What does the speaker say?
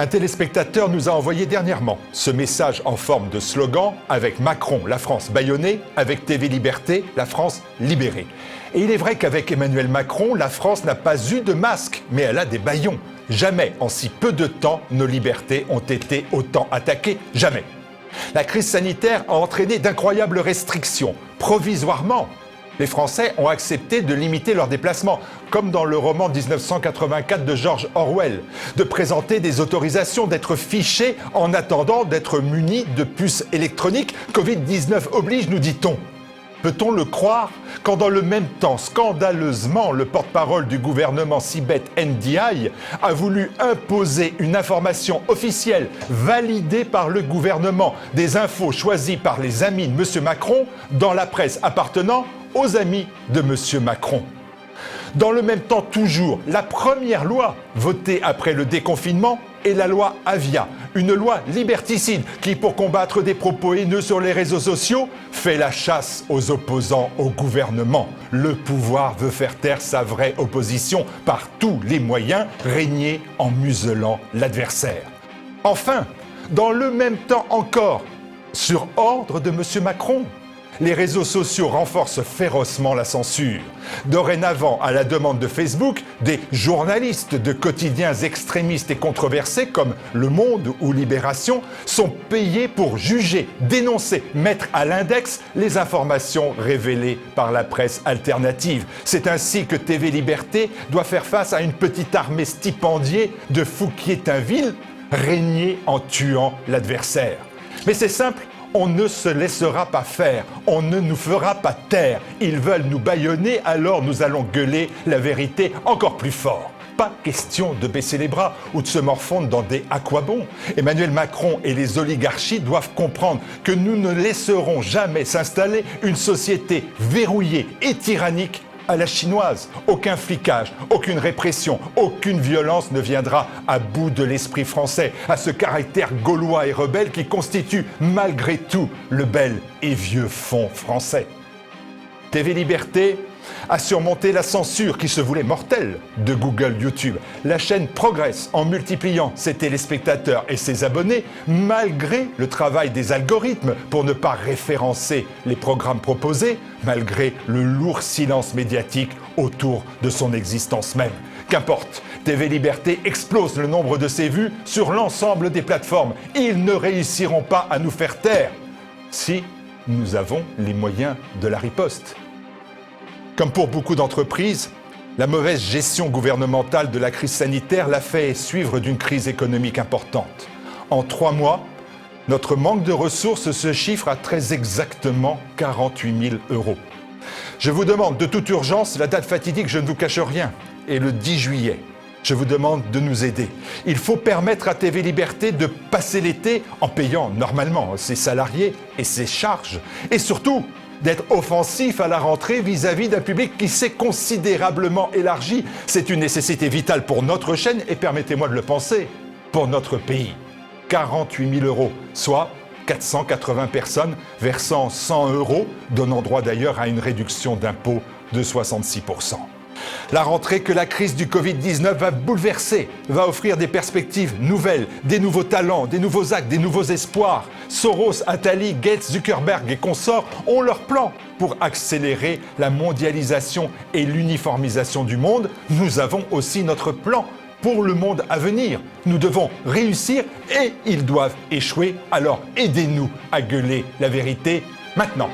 Un téléspectateur nous a envoyé dernièrement ce message en forme de slogan avec Macron, la France bâillonnée, avec TV Liberté, la France libérée. Et il est vrai qu'avec Emmanuel Macron, la France n'a pas eu de masque, mais elle a des bâillons. Jamais, en si peu de temps, nos libertés ont été autant attaquées. Jamais. La crise sanitaire a entraîné d'incroyables restrictions. Provisoirement, les Français ont accepté de limiter leurs déplacements, comme dans le roman 1984 de George Orwell, de présenter des autorisations, d'être fichés en attendant d'être munis de puces électroniques. Covid-19 oblige, nous dit-on. Peut-on le croire quand dans le même temps, scandaleusement, le porte-parole du gouvernement Sibeth Ndiaye a voulu imposer une information officielle validée par le gouvernement, des infos choisies par les amis de M. Macron dans la presse appartenant aux amis de M. Macron. Dans le même temps toujours, la première loi votée après le déconfinement est la loi Avia, une loi liberticide qui, pour combattre des propos haineux sur les réseaux sociaux, fait la chasse aux opposants au gouvernement. Le pouvoir veut faire taire sa vraie opposition par tous les moyens, régner en muselant l'adversaire. Enfin, dans le même temps encore, sur ordre de M. Macron, les réseaux sociaux renforcent férocement la censure. Dorénavant, à la demande de Facebook, des journalistes de quotidiens extrémistes et controversés comme Le Monde ou Libération sont payés pour juger, dénoncer, mettre à l'index les informations révélées par la presse alternative. C'est ainsi que TV Liberté doit faire face à une petite armée stipendiée de Fouquier-Tinville, régner en tuant l'adversaire. Mais c'est simple. On ne se laissera pas faire, on ne nous fera pas taire. Ils veulent nous bâillonner, alors nous allons gueuler la vérité encore plus fort. Pas question de baisser les bras ou de se morfondre dans des « à quoi bon ». Emmanuel Macron et les oligarchies doivent comprendre que nous ne laisserons jamais s'installer une société verrouillée et tyrannique à la chinoise. Aucun flicage, aucune répression, aucune violence ne viendra à bout de l'esprit français, à ce caractère gaulois et rebelle qui constitue malgré tout le bel et vieux fond français. TV Liberté a surmonté la censure qui se voulait mortelle de Google YouTube. La chaîne progresse en multipliant ses téléspectateurs et ses abonnés malgré le travail des algorithmes pour ne pas référencer les programmes proposés, malgré le lourd silence médiatique autour de son existence même. Qu'importe, TV Liberté explose le nombre de ses vues sur l'ensemble des plateformes. Ils ne réussiront pas à nous faire taire si nous avons les moyens de la riposte. Comme pour beaucoup d'entreprises, la mauvaise gestion gouvernementale de la crise sanitaire l'a fait suivre d'une crise économique importante. En 3 mois, notre manque de ressources se chiffre à très exactement 48 000 €. Je vous demande de toute urgence la date fatidique, je ne vous cache rien, et le 10 juillet. Je vous demande de nous aider. Il faut permettre à TV Liberté de passer l'été en payant normalement ses salariés et ses charges. Et surtout, d'être offensif à la rentrée vis-à-vis d'un public qui s'est considérablement élargi. C'est une nécessité vitale pour notre chaîne et, permettez-moi de le penser, pour notre pays. 48 000 €, soit 480 personnes versant 100 €, donnant droit d'ailleurs à une réduction d'impôt de 66 %. La rentrée que la crise du Covid-19 va bouleverser, va offrir des perspectives nouvelles, des nouveaux talents, des nouveaux actes, des nouveaux espoirs. Soros, Attali, Gates, Zuckerberg et consorts ont leur plan pour accélérer la mondialisation et l'uniformisation du monde. Nous avons aussi notre plan pour le monde à venir. Nous devons réussir et ils doivent échouer. Alors aidez-nous à gueuler la vérité maintenant.